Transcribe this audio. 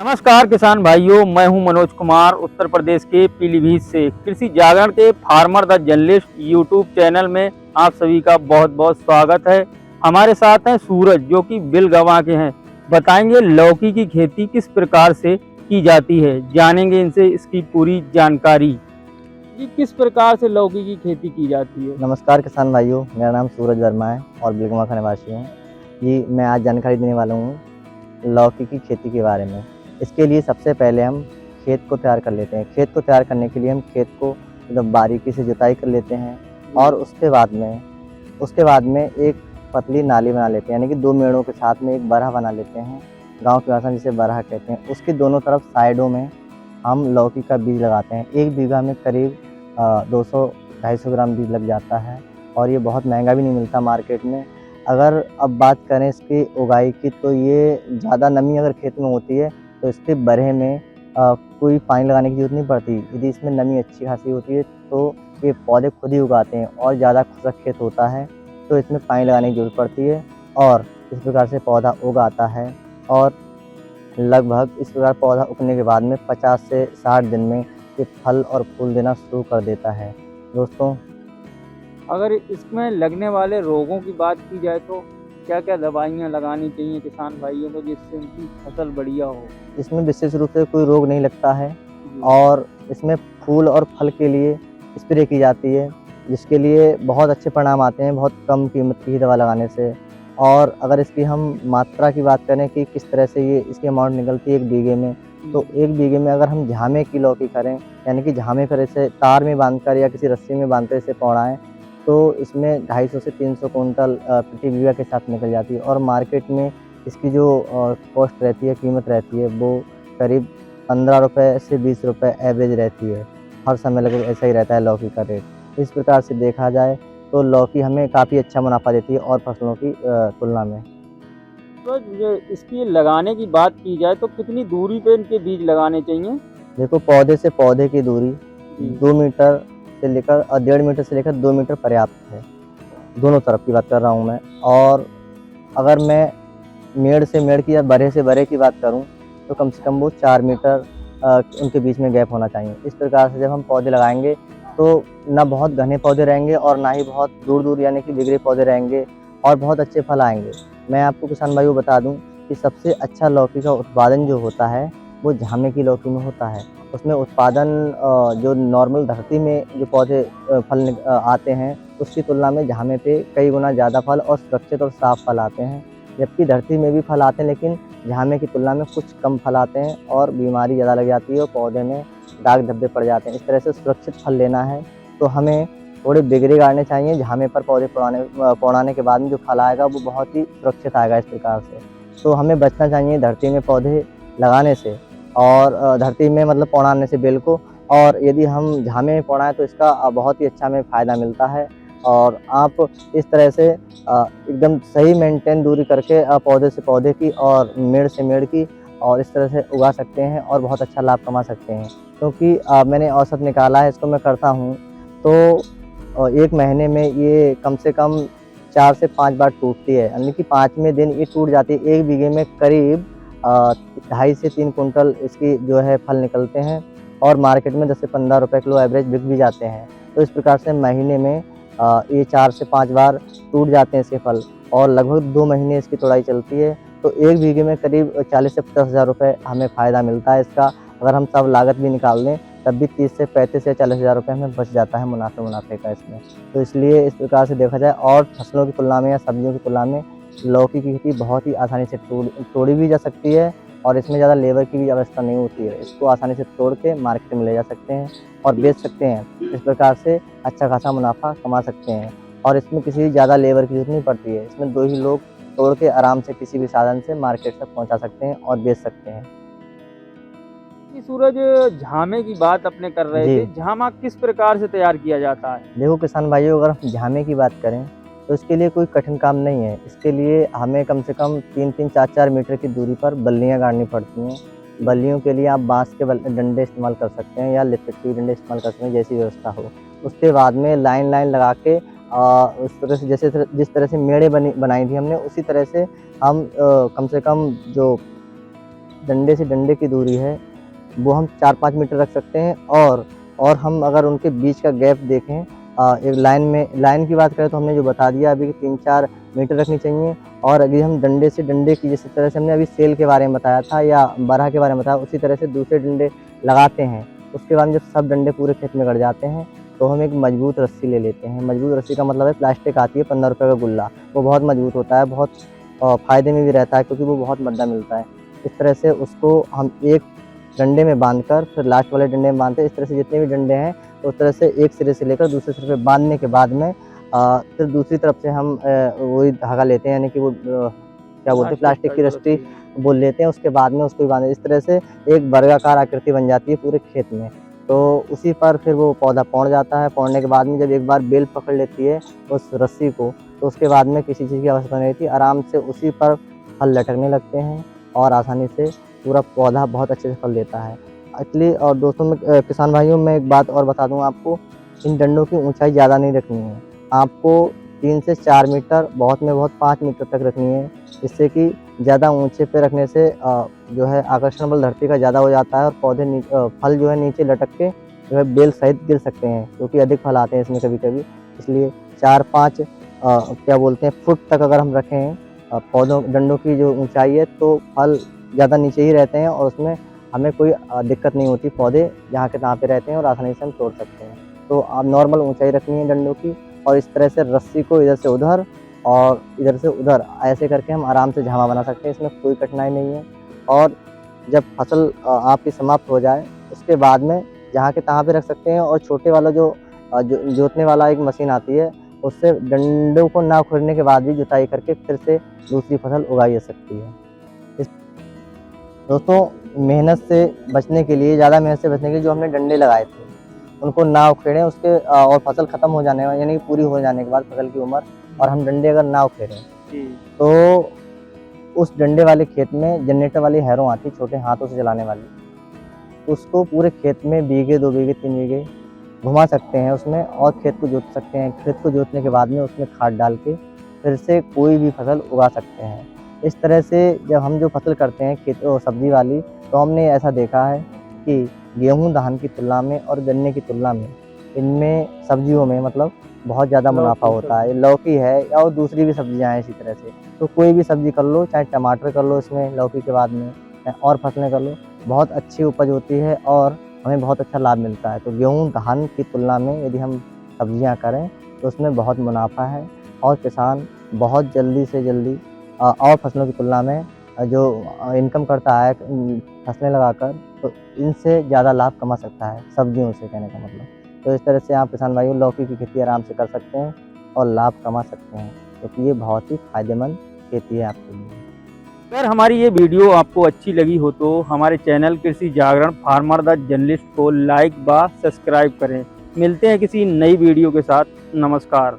नमस्कार किसान भाइयों, मैं हूं मनोज कुमार उत्तर प्रदेश के पीलीभीत से। कृषि जागरण के farmer the journalist YouTube channel में आप सभी का बहुत बहुत स्वागत है। हमारे साथ हैं सूरज, जो कि बिलगवा के हैं। बताएंगे लौकी की खेती किस प्रकार से की जाती है, जानेंगे इनसे इसकी पूरी जानकारी। जी, किस प्रकार से लौकी की खेती की जाती है? नमस्कार किसान भाइयों, मेरा नाम सूरज वर्मा है और बिलगवा का निवासी हूँ। जी, मैं आज जानकारी देने वाला हूँ लौकी की खेती के बारे में। इसके लिए सबसे पहले हम खेत को तैयार कर लेते हैं। खेत को तैयार करने के लिए हम खेत को एकदम बारीकी से जुताई कर लेते हैं और उसके बाद में एक पतली नाली बना लेते हैं, यानी कि 2 मेड़ों के साथ में एक बरहा बना लेते हैं। गाँव की भाषा में जिसे बरहा कहते हैं। उसके दोनों तरफ साइडों में हम लौकी का बीज लगाते हैं। 1 बीघा में करीब 200-250 ग्राम बीज लग जाता है और ये बहुत महंगा भी नहीं मिलता मार्केट में। अगर अब बात करें इसकी उगाई की, तो ये ज़्यादा नमी अगर खेत में होती है तो इसके बरहे में कोई पानी लगाने की ज़रूरत नहीं पड़ती। यदि इसमें नमी अच्छी खासी होती है तो ये पौधे खुद ही उगाते हैं और ज़्यादा खुशक खेत होता है तो इसमें पानी लगाने की ज़रूरत पड़ती है और इस प्रकार से पौधा उग आता है। और लगभग इस प्रकार पौधा उगने के बाद में 50 से 60 दिन में ये फल और फूल देना शुरू कर देता है। दोस्तों, अगर इसमें लगने वाले रोगों की बात की जाए तो क्या क्या दवाइयाँ लगानी चाहिए किसान भाइयों को, जिससे उनकी फसल बढ़िया हो? इसमें विशेष रूप से कोई रोग नहीं लगता है जी। और इसमें फूल और फल के लिए स्प्रे की जाती है, जिसके लिए बहुत अच्छे परिणाम आते हैं बहुत कम कीमत की ही दवा लगाने से। और अगर इसकी हम मात्रा की बात करें कि किस तरह से ये इसकी अमाउंट निकलती है 1 बीघे में, तो 1 बीघे में अगर हम झामे की लौकी करें, यानी कि झामे पर इसे तार में बांधकर या किसी रस्सी में बांधकर इसे पौड़ाएँ, तो इसमें 250 से 300 कुंटल प्रति बीघा के साथ निकल जाती है। और मार्केट में इसकी जो कॉस्ट रहती है, कीमत रहती है, वो करीब 15 रुपये से 20 रुपये एवरेज रहती है। हर समय लगभग ऐसा ही रहता है लौकी का रेट। इस प्रकार से देखा जाए तो लौकी हमें काफ़ी अच्छा मुनाफा देती है और फसलों की तुलना में। तो जो इसकी लगाने की बात की जाए तो कितनी दूरी पे इनके बीज लगाने चाहिए? देखो, पौधे से पौधे की दूरी जी। 2 मीटर से लेकर 1.5 मीटर से लेकर 2 मीटर पर्याप्त है। दोनों तरफ की बात कर रहा हूँ मैं। और अगर मैं मेड़ से मेड़ की या बरहे से बरहे की बात करूँ तो कम से कम वो 4 मीटर उनके बीच में गैप होना चाहिए। इस प्रकार से जब हम पौधे लगाएंगे तो ना बहुत घने पौधे रहेंगे और ना ही बहुत दूर दूर यानी कि बिगड़े पौधे रहेंगे और बहुत अच्छे फल आएंगे। मैं आपको किसान भाइयों बता दूं कि सबसे अच्छा लौकी का उत्पादन जो होता है वो झामे की लौकी में होता है। उसमें उत्पादन जो नॉर्मल धरती में जो पौधे फल आते हैं उसकी तुलना में झामे पे कई गुना ज़्यादा फल और सुरक्षित और साफ़ फल आते हैं। जबकि धरती में भी फल आते हैं, लेकिन झामे की तुलना में कुछ कम फल आते हैं और बीमारी ज़्यादा लग जाती है और पौधे में दाग धब्बे पड़ जाते हैं। इस तरह से सुरक्षित फल लेना है तो हमें थोड़े बिगड़े गाड़ने चाहिए। झामे पर पौधे पौड़ाने के बाद में जो फल आएगा वो बहुत ही सुरक्षित आएगा। इस प्रकार से तो हमें बचना चाहिए धरती में पौधे लगाने से और धरती में मतलब पौड़ाने से बेल को। और यदि हम झामे में पौड़ाएँ तो इसका बहुत ही अच्छा हमें फ़ायदा मिलता है। और आप इस तरह से एकदम सही मेंटेन दूरी करके पौधे से पौधे की और मेड़ से मेड़ की और इस तरह से उगा सकते हैं और बहुत अच्छा लाभ कमा सकते हैं। क्योंकि मैंने औसत निकाला है, इसको मैं करता हूँ तो 1 महीने में ये कम से कम 4 से 5 बार टूटती है, यानी कि 5वें दिन ये टूट जाती है। 1 बीघे में करीब 2.5 से 3 कुंटल इसकी जो है फल निकलते हैं और मार्केट में 10 से 15 रुपये किलो एवरेज बिक भी जाते हैं। तो इस प्रकार से महीने में ये 4 से 5 बार टूट जाते हैं इसके फल और लगभग 2 महीने इसकी तोड़ाई चलती है। तो 1 बीघे में करीब 40 से 50 हज़ार रुपये हमें फ़ायदा मिलता है इसका। अगर हम सब लागत भी निकाल दें तब भी 30 से 35 या 40 हज़ार रुपये हमें बच जाता है मुनाफे का इसमें। तो इसलिए इस प्रकार से देखा जाए और फसलों की तुलना में या सब्जियों की तुलना में लौकी की खेती बहुत ही आसानी से तोड़ी भी जा सकती है और इसमें ज़्यादा लेबर की भी आवश्यकता नहीं होती है। इसको आसानी से तोड़ के मार्केट में ले जा सकते हैं और बेच सकते हैं। इस प्रकार से अच्छा खासा मुनाफा कमा सकते हैं और इसमें किसी ज़्यादा लेबर की ज़रूरत नहीं पड़ती है। इसमें 2 ही लोग तोड़ के आराम से किसी भी साधन से मार्केट तक पहुँचा सकते हैं और बेच सकते हैं। सूरज, झामे की बात अपने कर रहे थे, झामा किस प्रकार से तैयार किया जाता है? देखो किसान भाइयों, अगर हम झामे की बात करें तो इसके लिए कोई कठिन काम नहीं है। इसके लिए हमें कम से कम 3-3, 4-4 मीटर की दूरी पर बल्लियाँ गाड़नी पड़ती हैं। बल्लियों के लिए आप बांस के डंडे इस्तेमाल कर सकते हैं या लकड़ी के डंडे इस्तेमाल कर सकते हैं, जैसी व्यवस्था हो। उसके बाद में लाइन लगा के उस तरह से जिस तरह से मेड़े बनाई थी हमने, उसी तरह से हम कम से कम जो डंडे से डंडे की दूरी है वो हम 4-5 मीटर रख सकते हैं। और हम अगर उनके बीच का गैप देखें, एक लाइन की बात करें तो हमने जो बता दिया अभी कि 3-4 मीटर रखनी चाहिए। और अभी हम डंडे से डंडे की जिस तरह से हमने अभी सेल के बारे में बताया था या बरहा के बारे में बताया, उसी तरह से दूसरे डंडे लगाते हैं। उसके बाद जब सब डंडे पूरे खेत में गड़ जाते हैं तो हम एक मजबूत रस्सी ले लेते हैं। मजबूत रस्सी का मतलब है प्लास्टिक आती है 15 रुपये का गुल्ला, वो बहुत मजबूत होता है, बहुत फ़ायदे में भी रहता है क्योंकि वो बहुत मद्दा मिलता है। इस तरह से उसको हम एक डंडे में बांधकर फिर लास्ट वाले डंडे में बांधते हैं। इस तरह से जितने भी डंडे हैं उस तरह से एक सिरे से लेकर दूसरे सिरे पे बांधने के बाद में फिर दूसरी तरफ से हम वही धागा लेते हैं, यानी कि वो क्या बोलते हैं प्लास्टिक की रस्सी बोल लेते हैं। उसके बाद में उसको भी बांधे। इस तरह से एक वर्गाकार आकृति बन जाती है पूरे खेत में। तो उसी पर फिर वो पौधा पौड़ जाता है। पौड़ने के बाद में जब एक बार बेल पकड़ लेती है उस रस्सी को, तो उसके बाद में किसी चीज़ की आवश्यकता नहीं रहती, आराम से उसी पर फल लटकने लगते हैं और आसानी से पूरा पौधा बहुत अच्छे से फल देता है। एक्चुअली और दोस्तों में किसान भाइयों में एक बात और बता दूं आपको, इन डंडों की ऊंचाई ज़्यादा नहीं रखनी है। आपको 3 से 4 मीटर, बहुत में बहुत 5 मीटर तक रखनी है, जिससे कि ज़्यादा ऊंचे पे रखने से जो है आकर्षण बल धरती का ज़्यादा हो जाता है और पौधे फल जो है नीचे लटक के जो है बेल सहित गिर सकते हैं, क्योंकि अधिक फल आते हैं इसमें कभी-कभी। इसलिए 4-5 क्या बोलते हैं फुट तक अगर हम रखें पौधों डंडों की जो ऊंचाई है, तो फल ज़्यादा नीचे ही रहते हैं और उसमें हमें कोई दिक्कत नहीं होती। पौधे जहाँ के तहाँ पे रहते हैं और आसानी से हम तोड़ सकते हैं। तो आप नॉर्मल ऊंचाई रखनी है डंडों की और इस तरह से रस्सी को इधर से उधर और इधर से उधर ऐसे करके हम आराम से झामा बना सकते हैं। इसमें कोई कठिनाई नहीं है। और जब फसल आपकी समाप्त हो जाए उसके बाद में जहाँ के तहाँ पे रख सकते हैं। और छोटे वाला जो जोतने वाला एक मशीन आती है, उससे डंडों को ना उखड़ने के बाद भी जुताई करके फिर से दूसरी फसल उगाई जा सकती है। दोस्तों, मेहनत से बचने के लिए, ज़्यादा मेहनत से बचने के लिए जो हमने डंडे लगाए थे उनको ना उखेड़ें। उसके और फसल ख़त्म हो जाने यानी कि पूरी हो जाने के बाद फसल की उम्र और हम डंडे अगर ना उखेड़ें तो उस डंडे वाले खेत में जनरेटर वाली हैरों आती है, छोटे हाथों से चलाने वाली, उसको पूरे खेत में बीघे 2 बीघे 3 बीघे घुमा सकते हैं उसमें और खेत को जोत सकते हैं। खेत को जोतने के बाद में उसमें खाद डाल के फिर से कोई भी फसल उगा सकते हैं। इस तरह से जब हम जो फसल करते हैं खेत सब्जी वाली, तो हमने ऐसा देखा है कि गेहूं धान की तुलना में और गन्ने की तुलना में इनमें सब्जियों में मतलब बहुत ज़्यादा मुनाफा होता है। लौकी है या दूसरी भी सब्जियां हैं इसी तरह से, तो कोई भी सब्जी कर लो, चाहे टमाटर कर लो इसमें लौकी के बाद में, और फसलें कर लो, बहुत अच्छी उपज होती है और हमें बहुत अच्छा लाभ मिलता है। तो गेहूं धान की तुलना में यदि हम सब्जियां करें तो उसमें बहुत मुनाफा है और किसान बहुत जल्दी से जल्दी और फसलों की तुलना में जो इनकम करता है फसलें लगाकर, तो इनसे ज़्यादा लाभ कमा सकता है सब्जियों से, कहने का मतलब। तो इस तरह से आप किसान भाइयों लौकी की खेती आराम से कर सकते हैं और लाभ कमा सकते हैं, क्योंकि ये बहुत ही फायदेमंद खेती है आपके लिए। अगर हमारी ये वीडियो आपको अच्छी लगी हो तो हमारे चैनल कृषि जागरण फार्मर द जर्नलिस्ट को लाइक व सब्सक्राइब करें। मिलते हैं किसी नई वीडियो के साथ। नमस्कार।